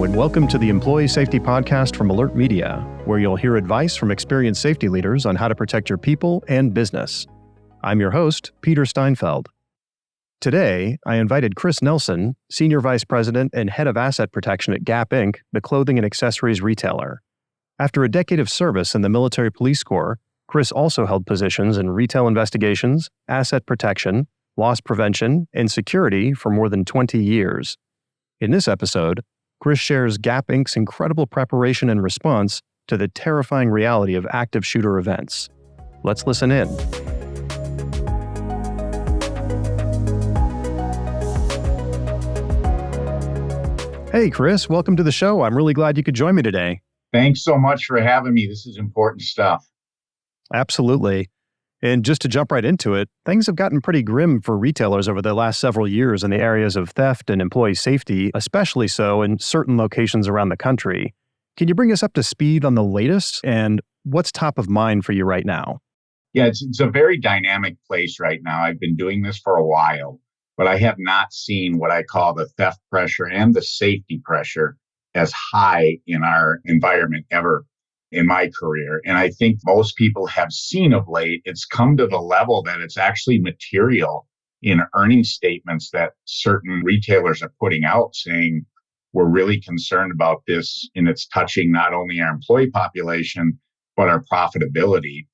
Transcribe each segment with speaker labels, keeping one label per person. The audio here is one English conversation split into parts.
Speaker 1: and welcome to the Employee Safety Podcast from Alert Media, where you'll hear advice from experienced safety leaders on how to protect your people and business. I'm your host, Peter Steinfeld. Today, I invited Chris Nelson, Senior Vice President and Head of Asset Protection at Gap Inc., the clothing and accessories retailer. After a decade of service in the Military Police Corps, Chris also held positions in retail investigations, asset protection, loss prevention, and security for more than 20 years. In this episode, Chris shares Gap Inc.'s incredible preparation and response to the terrifying reality of active shooter events. Let's listen in. Hey, Chris, welcome to the show. I'm really glad you could join me today.
Speaker 2: Thanks so much for having me. This is important stuff.
Speaker 1: Absolutely. And just to jump right into it, things have gotten pretty grim for retailers over the last several years in the areas of theft and employee safety, especially so in certain locations around the country. Can you bring us up to speed on the latest and what's top of mind for you right now?
Speaker 2: Yeah, it's a very dynamic place right now. I've been doing this for a while, but I have not seen what I call the theft pressure and the safety pressure as high in our environment ever in my career. And I think most people have seen of late, it's come to the level that it's actually material in earnings statements that certain retailers are putting out saying, we're really concerned about this and it's touching not only our employee population, but our profitability.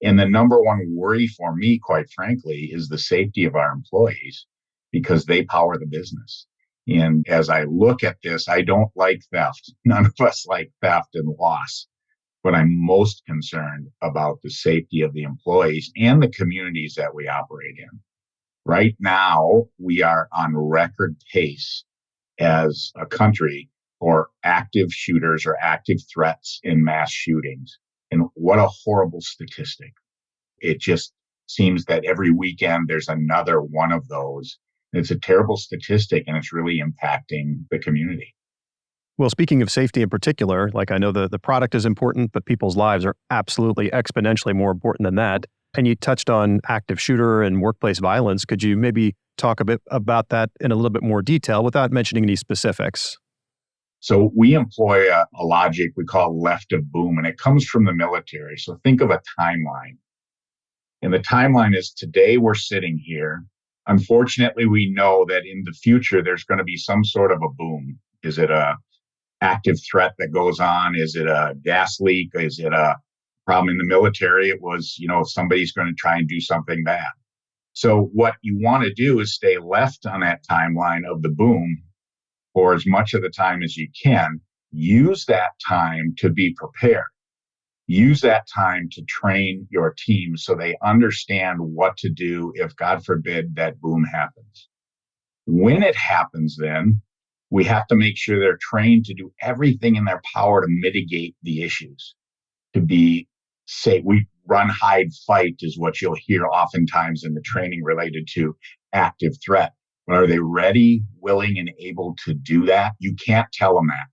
Speaker 2: And the number one worry for me, quite frankly, is the safety of our employees because they power the business. And as I look at this, I don't like theft. None of us like theft and loss. But I'm most concerned about the safety of the employees and the communities that we operate in. Right now, we are on record pace as a country for active shooters or active threats in mass shootings. And what a horrible statistic. It just seems that every weekend there's another one of those. It's a terrible statistic and it's really impacting the community.
Speaker 1: Well, speaking of safety in particular, like I know the product is important, but people's lives are absolutely exponentially more important than that. And you touched on active shooter and workplace violence. Could you maybe talk a bit about that in a little bit more detail without mentioning any specifics?
Speaker 2: So we employ a logic we call left of boom, and it comes from the military. So think of a timeline. And the timeline is today we're sitting here. Unfortunately, we know that in the future, there's going to be some sort of a boom. Is it a active threat that goes on? Is it a gas leak? Is it a problem in the military? It was, somebody's going to try and do something bad. So what you want to do is stay left on that timeline of the boom for as much of the time as you can. Use that time to be prepared. Use that time to train your team so they understand what to do if, God forbid, that boom happens. When it happens, then, we have to make sure they're trained to do everything in their power to mitigate the issues, to be safe. We run, hide, fight is what you'll hear oftentimes in the training related to active threat. But are they ready, willing, and able to do that? You can't tell them that.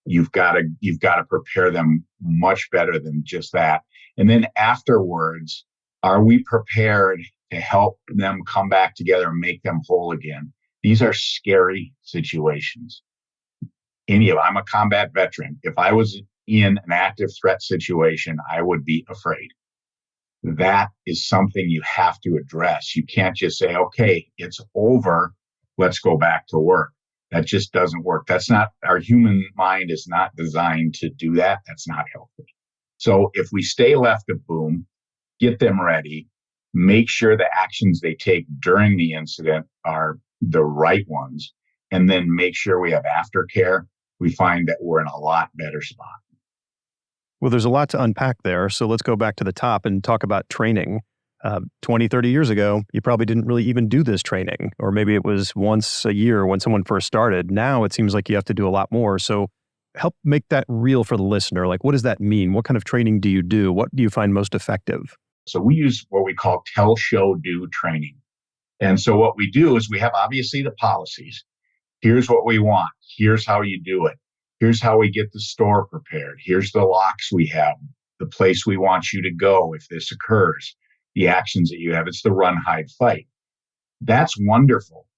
Speaker 2: You've got to prepare them much better than just that. And then afterwards, are we prepared to help them come back together and make them whole again? These are scary situations. I'm a combat veteran. If I was in an active threat situation, I would be afraid. That is something you have to address. You can't just say, okay, it's over. Let's go back to work. That just doesn't work. Our human mind is not designed to do that. That's not healthy. So if we stay left of boom, get them ready, make sure the actions they take during the incident are the right ones, and then make sure we have aftercare, we find that we're in a lot better spot.
Speaker 1: Well, there's a lot to unpack there. So let's go back to the top and talk about training. 20, 30 years ago, you probably didn't really even do this training, or maybe it was once a year when someone first started. Now it seems like you have to do a lot more. So help make that real for the listener. Like, what does that mean? What kind of training do you do? What do you find most effective?
Speaker 2: So we use what we call tell, show, do training. And so what we do is we have obviously the policies. Here's what we want. Here's how you do it. Here's how we get the store prepared. Here's the locks we have, the place we want you to go if this occurs, the actions that you have. It's the run, hide, fight. That's wonderful.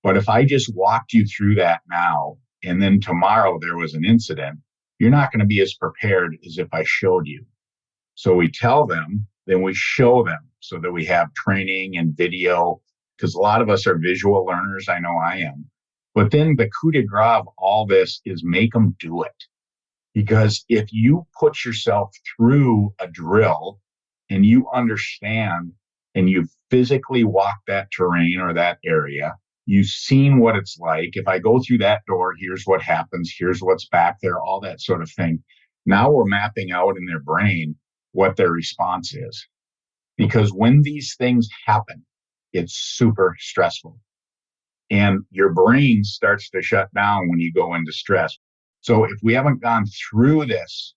Speaker 2: But if I just walked you through that now, and then tomorrow there was an incident, you're not going to be as prepared as if I showed you. So we tell them, then we show them so that we have training and video, because a lot of us are visual learners. I know I am. But then the coup de grace of all this is make them do it. Because if you put yourself through a drill and you understand and you physically walk that terrain or that area, you've seen what it's like. If I go through that door, here's what happens. Here's what's back there, all that sort of thing. Now we're mapping out in their brain what their response is. Because when these things happen, it's super stressful. And your brain starts to shut down when you go into stress. So if we haven't gone through this,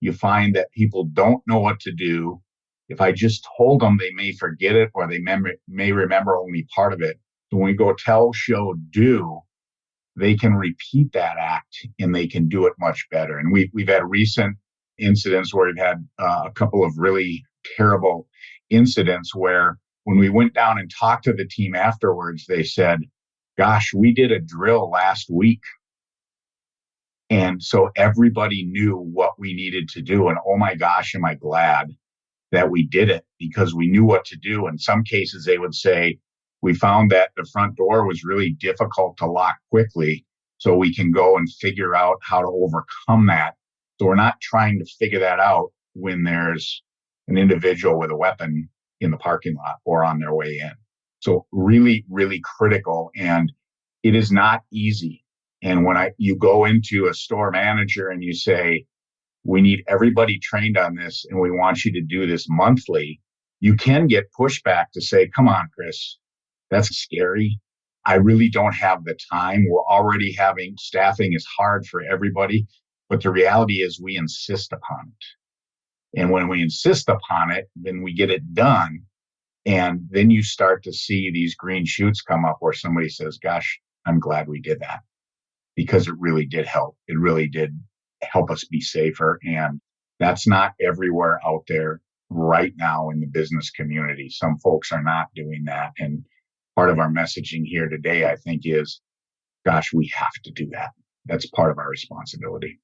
Speaker 2: you find that people don't know what to do. If I just told them, they may forget it or they may remember only part of it. So when we go tell, show, do, they can repeat that act and they can do it much better. And we've had recent incidents where we've had a couple of really terrible incidents where when we went down and talked to the team afterwards, they said, gosh, we did a drill last week. And so everybody knew what we needed to do. And oh my gosh, am I glad that we did it because we knew what to do. In some cases, they would say, we found that the front door was really difficult to lock quickly. So we can go and figure out how to overcome that. So we're not trying to figure that out when there's an individual with a weapon in the parking lot or on their way in. So really, really critical. And it is not easy. And when you go into a store manager and you say, we need everybody trained on this and we want you to do this monthly, you can get pushback to say, come on, Chris, that's scary. I really don't have the time. We're already having staffing is hard for everybody. But the reality is we insist upon it. And when we insist upon it, then we get it done. And then you start to see these green shoots come up where somebody says, gosh, I'm glad we did that because it really did help. It really did help us be safer. And that's not everywhere out there right now in the business community. Some folks are not doing that. And part of our messaging here today, I think, is, gosh, we have to do that. That's part of our responsibility.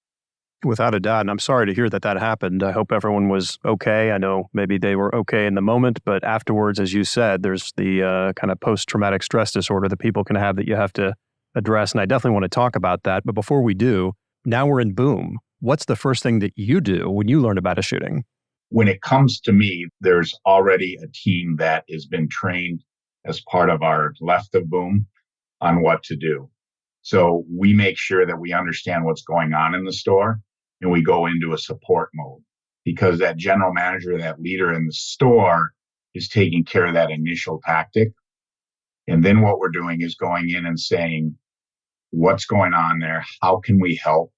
Speaker 1: Without a doubt. And I'm sorry to hear that happened. I hope everyone was okay. I know maybe they were okay in the moment, but afterwards, as you said, there's the kind of post-traumatic stress disorder that people can have that you have to address. And I definitely want to talk about that. But before we do, now we're in boom. What's the first thing that you do when you learn about a shooting?
Speaker 2: When it comes to me, there's already a team that has been trained as part of our left of boom on what to do. So we make sure that we understand what's going on in the store and we go into a support mode because that general manager, that leader in the store is taking care of that initial tactic. And then what we're doing is going in and saying, what's going on there? How can we help?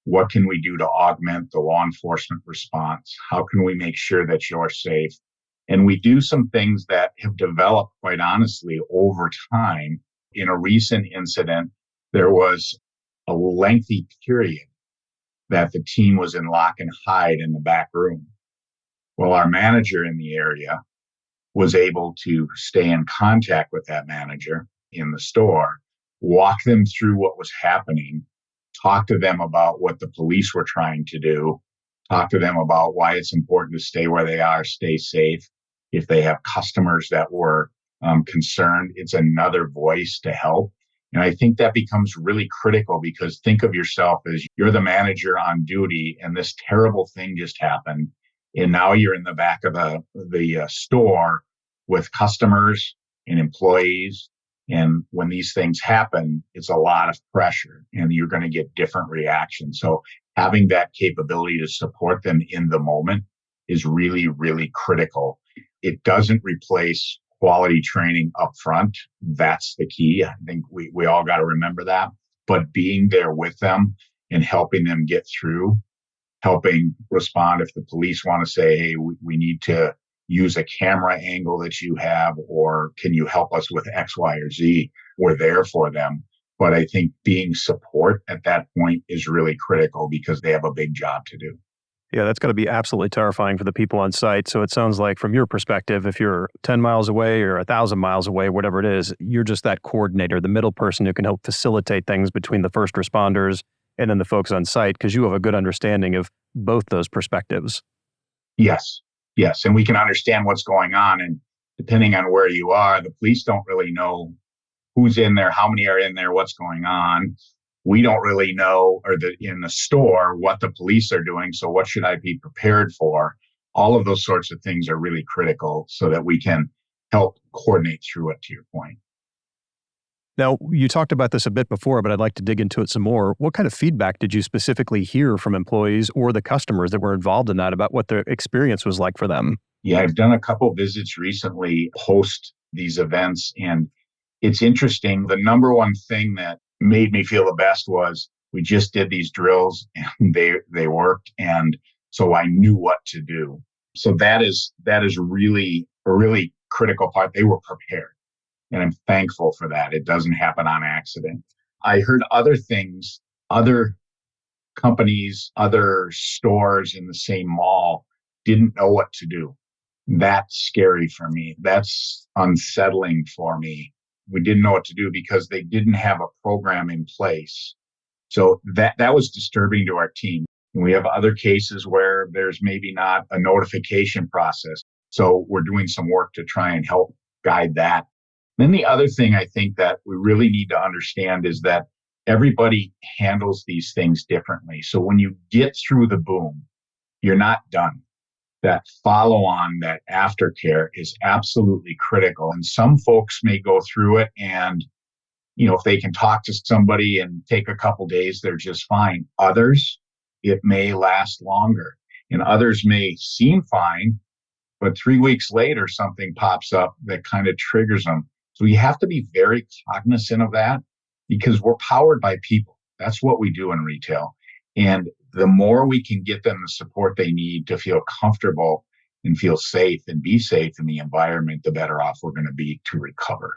Speaker 2: What can we do to augment the law enforcement response? How can we make sure that you're safe? And we do some things that have developed, quite honestly, over time. In a recent incident, there was a lengthy period that the team was in lock and hide in the back room. Well, our manager in the area was able to stay in contact with that manager in the store, walk them through what was happening, talk to them about what the police were trying to do, talk to them about why it's important to stay where they are, stay safe. If they have customers that were concerned, it's another voice to help. And I think that becomes really critical because think of yourself as you're the manager on duty and this terrible thing just happened. And now you're in the back of the store with customers and employees. And when these things happen, it's a lot of pressure and you're going to get different reactions. So having that capability to support them in the moment is really, really critical. It doesn't replace quality training up front. That's the key. I think we all got to remember that. But being there with them and helping them get through, helping respond if the police want to say, hey, we need to use a camera angle that you have, or can you help us with X, Y, or Z? We're there for them. But I think being support at that point is really critical because they have a big job to do.
Speaker 1: Yeah, that's got to be absolutely terrifying for the people on site. So it sounds like from your perspective, if you're 10 miles away or 1,000 miles away, whatever it is, you're just that coordinator, the middle person who can help facilitate things between the first responders and then the folks on site because you have a good understanding of both those perspectives.
Speaker 2: Yes, yes. And we can understand what's going on. And depending on where you are, the police don't really know who's in there, how many are in there, what's going on. We don't really know, or in the store, what the police are doing. So what should I be prepared for? All of those sorts of things are really critical so that we can help coordinate through it, to your point.
Speaker 1: Now, you talked about this a bit before, but I'd like to dig into it some more. What kind of feedback did you specifically hear from employees or the customers that were involved in that about what the experience was like for them?
Speaker 2: Yeah, I've done a couple visits recently post these events, and it's interesting. The number one thing that made me feel the best was we just did these drills and they worked, and so I knew what to do. So that is really a really critical part. They were prepared, and I'm thankful for that. It doesn't happen on accident. I heard other things, other companies, other stores in the same mall didn't know what to do. That's scary for me. That's unsettling for me. We didn't know what to do because they didn't have a program in place. So that was disturbing to our team. And we have other cases where there's maybe not a notification process. So we're doing some work to try and help guide that. Then the other thing I think that we really need to understand is that everybody handles these things differently. So when you get through the boom, you're not done. That follow on, that aftercare is absolutely critical. And some folks may go through it and, if they can talk to somebody and take a couple days, they're just fine. Others, it may last longer, and others may seem fine, but 3 weeks later, something pops up that kind of triggers them. So you have to be very cognizant of that because we're powered by people. That's what we do in retail. And the more we can get them the support they need to feel comfortable and feel safe and be safe in the environment, the better off we're going to be to recover.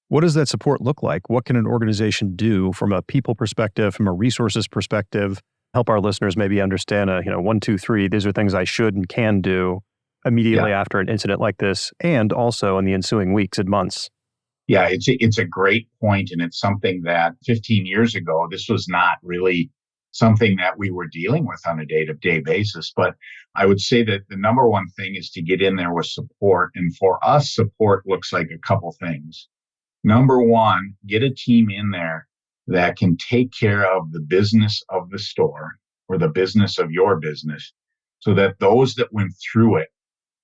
Speaker 1: What does that support look like? What can an organization do from a people perspective, from a resources perspective? Help our listeners maybe understand, 1, 2, 3, these are things I should and can do immediately
Speaker 2: Yeah.
Speaker 1: after an incident like this, and also in the ensuing weeks and months.
Speaker 2: Yeah, it's a great point, and it's something that 15 years ago, this was not really something that we were dealing with on a day-to-day basis. But I would say that the number one thing is to get in there with support. And for us, support looks like a couple things. Number one, get a team in there that can take care of the business of the store or the business of your business so that those that went through it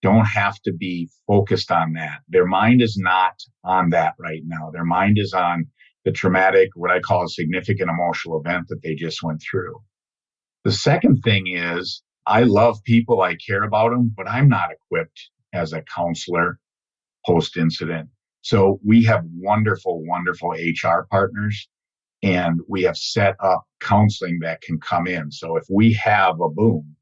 Speaker 2: don't have to be focused on that. Their mind is not on that right now. Their mind is on the traumatic, what I call a significant emotional event that they just went through. The second thing is I love people, I care about them, but I'm not equipped as a counselor post incident. So we have wonderful, wonderful HR partners, and we have set up counseling that can come in. So if we have a boom,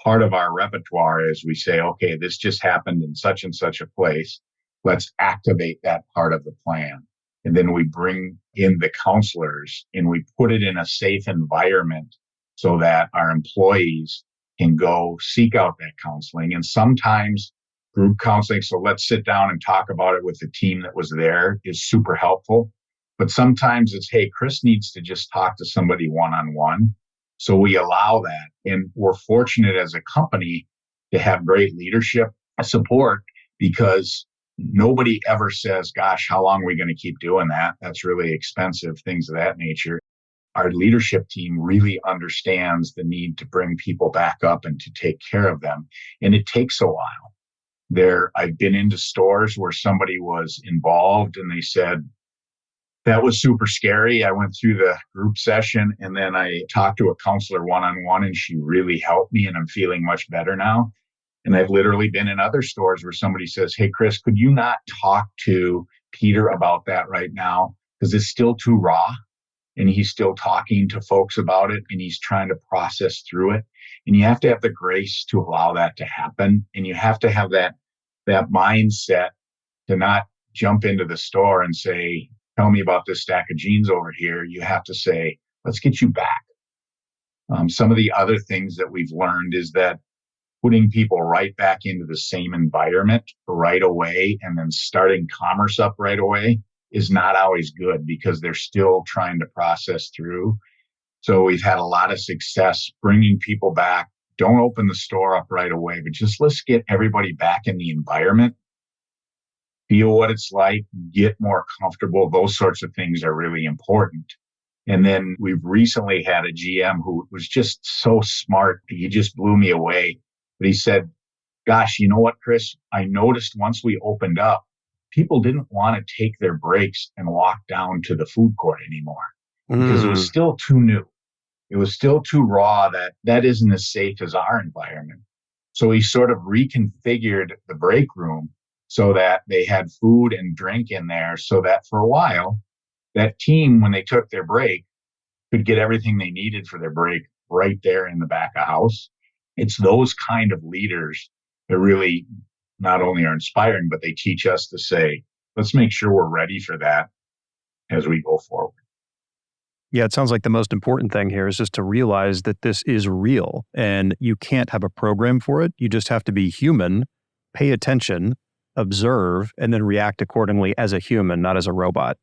Speaker 2: part of our repertoire is we say, okay, this just happened in such and such a place. Let's activate that part of the plan. And then we bring in the counselors and we put it in a safe environment so that our employees can go seek out that counseling. And sometimes group counseling, so let's sit down and talk about it with the team that was there, is super helpful. But sometimes it's, hey, Chris needs to just talk to somebody one-on-one. So we allow that. And we're fortunate as a company to have great leadership support because nobody ever says, gosh, how long are we going to keep doing that? That's really expensive, things of that nature. Our leadership team really understands the need to bring people back up and to take care of them. And it takes a while. I've been into stores where somebody was involved and they said, that was super scary. I went through the group session and then I talked to a counselor one-on-one and she really helped me and I'm feeling much better now. And I've literally been in other stores where somebody says, hey, Chris, could you not talk to Peter about that right now? Because it's still too raw and he's still talking to folks about it and he's trying to process through it. And you have to have the grace to allow that to happen. And you have to have that mindset to not jump into the store and say, tell me about this stack of jeans over here. You have to say, let's get you back. Some of the other things that we've learned is that putting people right back into the same environment right away and then starting commerce up right away is not always good because they're still trying to process through. So we've had a lot of success bringing people back. Don't open the store up right away, but just let's get everybody back in the environment, feel what it's like, get more comfortable. Those sorts of things are really important. And then we've recently had a GM who was just so smart. He just blew me away. But he said, gosh, you know what, Chris? I noticed once we opened up, people didn't want to take their breaks and walk down to the food court anymore because it was still too new. It was still too raw that isn't as safe as our environment. So he sort of reconfigured the break room so that they had food and drink in there so that for a while, that team, when they took their break, could get everything they needed for their break right there in the back of house. It's those kind of leaders that really not only are inspiring, but they teach us to say, let's make sure we're ready for that as we go forward.
Speaker 1: Yeah, it sounds like the most important thing here is just to realize that this is real and you can't have a program for it. You just have to be human, pay attention, observe, and then react accordingly as a human, not as a robot.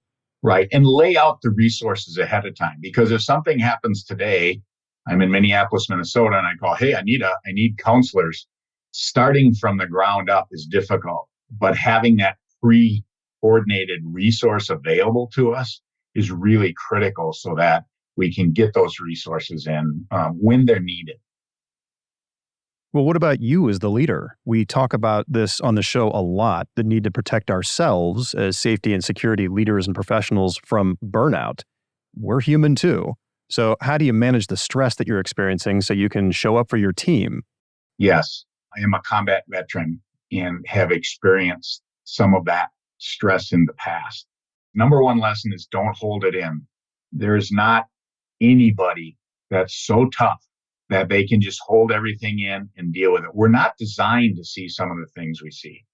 Speaker 2: Right. And lay out the resources ahead of time. Because if something happens today, I'm in Minneapolis, Minnesota, and I call, hey, I need counselors. Starting from the ground up is difficult, but having that pre-coordinated resource available to us is really critical so that we can get those resources in when they're needed.
Speaker 1: Well, what about you as the leader? We talk about this on the show a lot, the need to protect ourselves as safety and security leaders and professionals from burnout. We're human too. So how do you manage the stress that you're experiencing so you can show up for your team?
Speaker 2: Yes, I am a combat veteran and have experienced some of that stress in the past. Number one lesson is don't hold it in. There is not anybody that's so tough that they can just hold everything in and deal with it. We're not designed to see some of the things we see.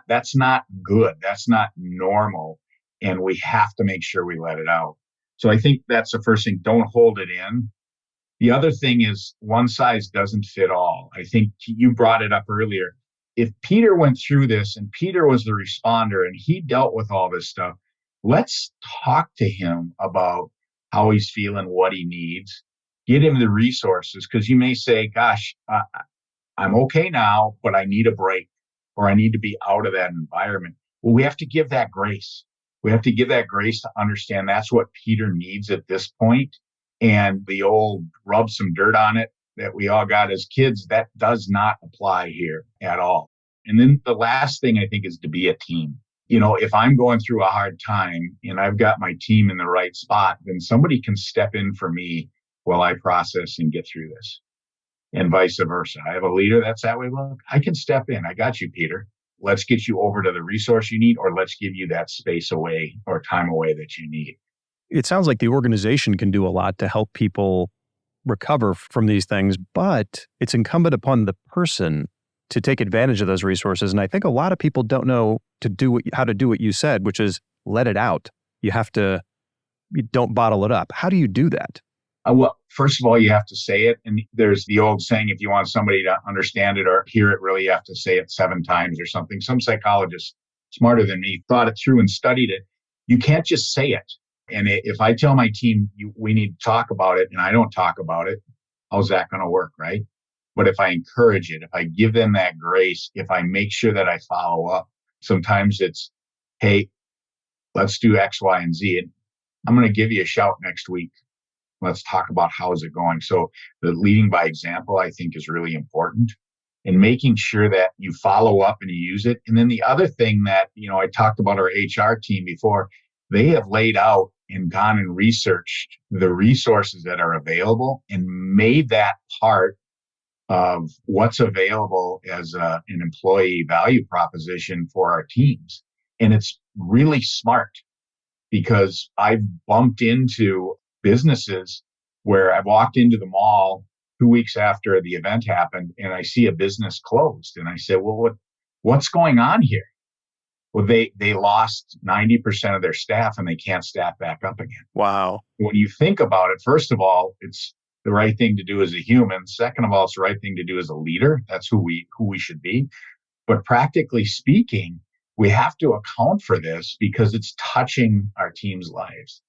Speaker 2: That's not good. That's not normal. And we have to make sure we let it out. So I think that's the first thing. Don't hold it in. The other thing is one size doesn't fit all. I think you brought it up earlier. If Peter went through this and Peter was the responder and he dealt with all this stuff, let's talk to him about how he's feeling, what he needs, get him the resources. Because you may say, gosh, I'm okay now, but I need a break or I need to be out of that environment. Well, we have to give that grace. We have to give that grace to understand that's what Peter needs at this point. And the old rub some dirt on it that we all got as kids, that does not apply here at all. And then the last thing I think is to be a team. You know, if I'm going through a hard time and I've got my team in the right spot, then somebody can step in for me while I process and get through this. And vice versa. I have a leader that's that way. Well, I can step in. I got you, Peter. Let's get you over to the resource you need, or let's give you that space away or time away that you need.
Speaker 1: It sounds like the organization can do a lot to help people recover from these things, but it's incumbent upon the person to take advantage of those resources. And I think a lot of people don't know how to do what you said, which is let it out. You don't bottle it up. How do you do that?
Speaker 2: Well, first of all, you have to say it. And there's the old saying, if you want somebody to understand it or hear it, really, you have to say it 7 times or something. Some psychologist smarter than me thought it through and studied it. You can't just say it. And if I tell my team, we need to talk about it, and I don't talk about it, how's that going to work, right? But if I encourage it, if I give them that grace, if I make sure that I follow up, sometimes it's, hey, let's do X, Y, and Z. And I'm going to give you a shout next week. Let's talk about how's it going. So the leading by example, I think, is really important, and making sure that you follow up and you use it. And then the other thing that, I talked about our HR team before, they have laid out and gone and researched the resources that are available and made that part of what's available as an employee value proposition for our teams. And it's really smart because I've bumped into businesses where I've walked into the mall 2 weeks after the event happened and I see a business closed. And I said, well, what's going on here? Well, they lost 90% of their staff and they can't staff back up again.
Speaker 1: Wow.
Speaker 2: When you think about it, first of all, it's the right thing to do as a human. Second of all, it's the right thing to do as a leader. That's who we should be. But practically speaking, we have to account for this because it's touching our team's lives.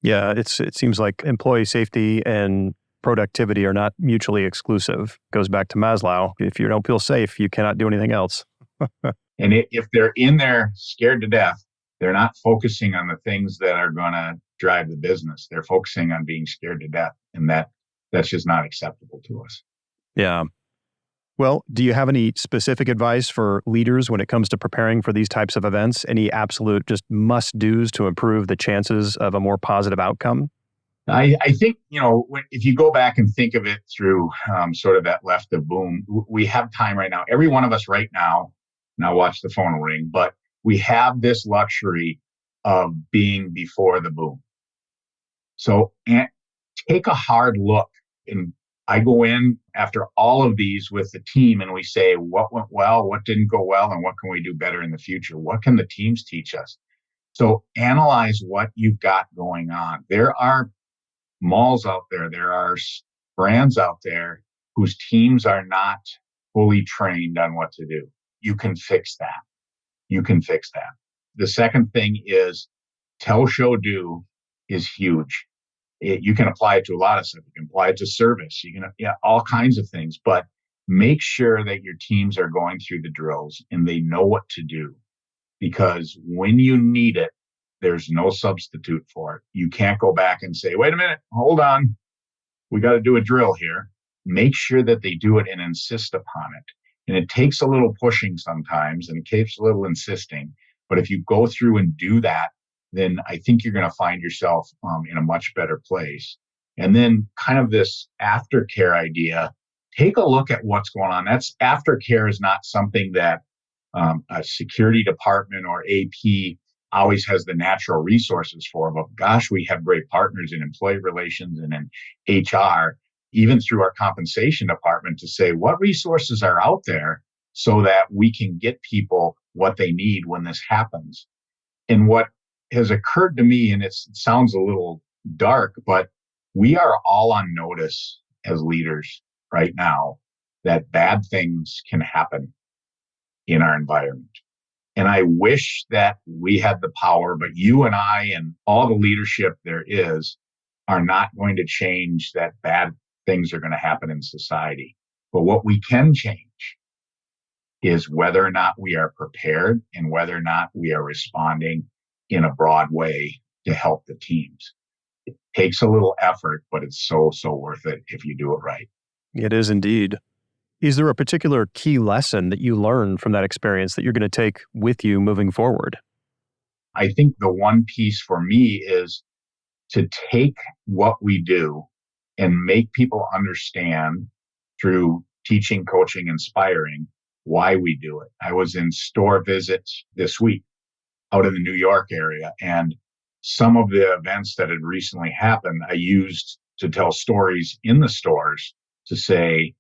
Speaker 1: Yeah, it seems like employee safety and productivity are not mutually exclusive. Goes back to Maslow. If you don't feel safe, you cannot do anything else.
Speaker 2: And if they're in there scared to death, they're not focusing on the things that are going to drive the business. They're focusing on being scared to death. And that's just not acceptable to us.
Speaker 1: Yeah. Well, do you have any specific advice for leaders when it comes to preparing for these types of events? Any absolute just must-dos to improve the chances of a more positive outcome?
Speaker 2: I think, if you go back and think of it through sort of that left of boom, we have time right now. Every one of us right now watch the phone ring, but we have this luxury of being before the boom. So take a hard look. And I go in after all of these with the team and we say, what went well, what didn't go well, and what can we do better in the future? What can the teams teach us? So analyze what you've got going on. There are malls out there, there are brands out there whose teams are not fully trained on what to do. You can fix that. You can fix that. The second thing is tell, show, do is huge. You can apply it to a lot of stuff. You can apply it to service. You can, all kinds of things, but make sure that your teams are going through the drills and they know what to do, because when you need it, there's no substitute for it. You can't go back and say, wait a minute, hold on. We got to do a drill here. Make sure that they do it and insist upon it. And it takes a little pushing sometimes and it takes a little insisting. But if you go through and do that, then I think you're going to find yourself in a much better place. And then kind of this aftercare idea, take a look at what's going on. Aftercare is not something that a security department or AP always has the natural resources for. But gosh, we have great partners in employee relations and in HR, even through our compensation department, to say what resources are out there so that we can get people what they need when this happens. And what has occurred to me, and it sounds a little dark, but we are all on notice as leaders right now that bad things can happen in our environment. And I wish that we had the power, but you and I and all the leadership there is are not going to change that bad things are going to happen in society. But what we can change is whether or not we are prepared and whether or not we are responding in a broad way to help the teams. It takes a little effort, but it's so worth it if you do it right.
Speaker 1: It is indeed. Is there a particular key lesson that you learned from that experience that you're going to take with you moving forward?
Speaker 2: I think the one piece for me is to take what we do and make people understand through teaching, coaching, inspiring why we do it. I was in store visits this week out in the New York area, and some of the events that had recently happened, I used to tell stories in the stores to say,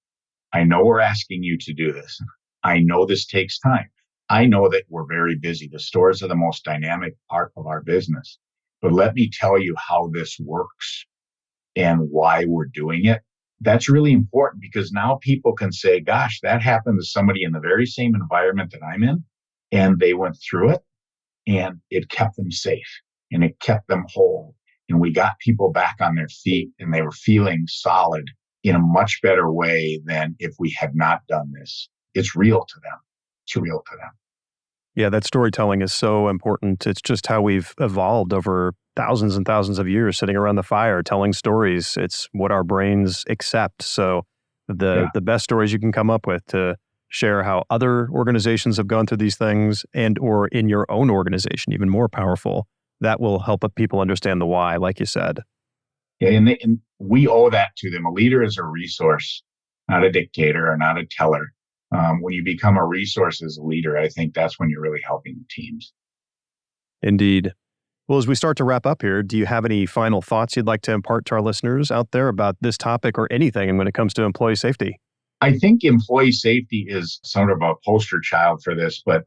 Speaker 2: I know we're asking you to do this. I know this takes time. I know that we're very busy. The stores are the most dynamic part of our business. But let me tell you how this works and why we're doing it. That's really important because now people can say, gosh, that happened to somebody in the very same environment that I'm in, and they went through it and it kept them safe and it kept them whole. And we got people back on their feet and they were feeling solid in a much better way than if we had not done this. It's real to them. It's real to them.
Speaker 1: Yeah, that storytelling is so important. It's just how we've evolved over thousands and thousands of years, sitting around the fire, telling stories. It's what our brains accept. So the best stories you can come up with to share how other organizations have gone through these things and or in your own organization, even more powerful, that will help people understand the why, like you said.
Speaker 2: Yeah, and we owe that to them. A leader is a resource, not a dictator or not a teller. When you become a resource as a leader, I think that's when you're really helping teams.
Speaker 1: Indeed. Well, as we start to wrap up here, do you have any final thoughts you'd like to impart to our listeners out there about this topic or anything when it comes to employee safety?
Speaker 2: I think employee safety is sort of a poster child for this, but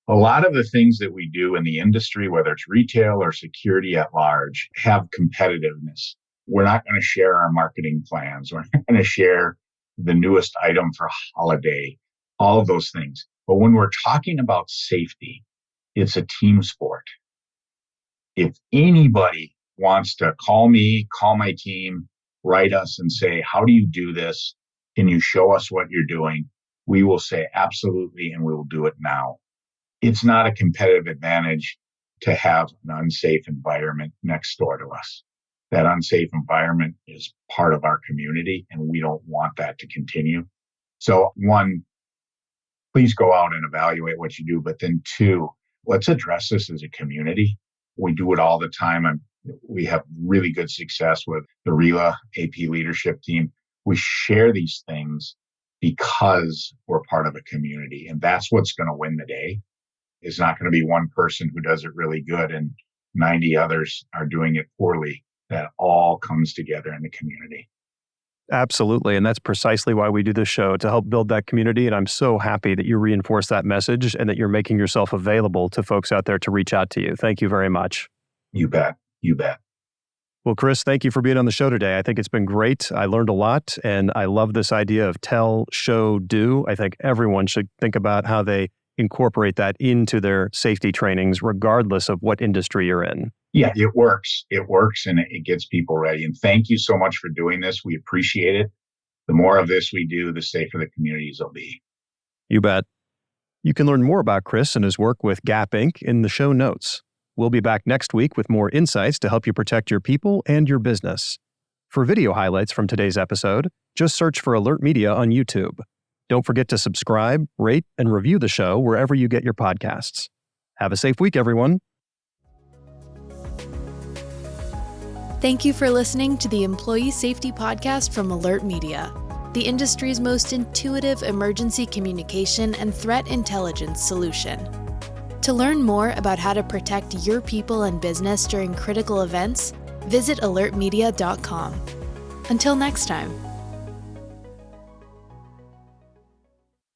Speaker 2: a lot of the things that we do in the industry, whether it's retail or security at large, have competitiveness. We're not going to share our marketing plans. We're not going to share the newest item for holiday, all of those things. But when we're talking about safety, it's a team sport. If anybody wants to call me, call my team, write us and say, how do you do this? Can you show us what you're doing? We will say absolutely, and we will do it now. It's not a competitive advantage to have an unsafe environment next door to us. That unsafe environment is part of our community, and we don't want that to continue. So one, please go out and evaluate what you do. But then two, let's address this as a community. We do it all the time. We have really good success with the RELA AP leadership team. We share these things because we're part of a community. And that's what's going to win the day. It's not going to be one person who does it really good and 90 others are doing it poorly. That all comes together in the community.
Speaker 1: Absolutely. And that's precisely why we do this show, to help build that community. And I'm so happy that you reinforce that message and that you're making yourself available to folks out there to reach out to you. Thank you very much.
Speaker 2: You bet. You bet.
Speaker 1: Well, Chris, thank you for being on the show today. I think it's been great. I learned a lot, and I love this idea of tell, show, do. I think everyone should think about how they incorporate that into their safety trainings, regardless of what industry you're in.
Speaker 2: Yeah, it works. It works, and it gets people ready. And thank you so much for doing this. We appreciate it. The more of this we do, the safer the communities will be.
Speaker 1: You bet. You can learn more about Chris and his work with Gap Inc. in the show notes. We'll be back next week with more insights to help you protect your people and your business. For video highlights from today's episode, just search for Alert Media on YouTube. Don't forget to subscribe, rate, and review the show wherever you get your podcasts. Have a safe week, everyone.
Speaker 3: Thank you for listening to the Employee Safety Podcast from Alert Media, the industry's most intuitive emergency communication and threat intelligence solution. To learn more about how to protect your people and business during critical events, visit alertmedia.com. Until next time.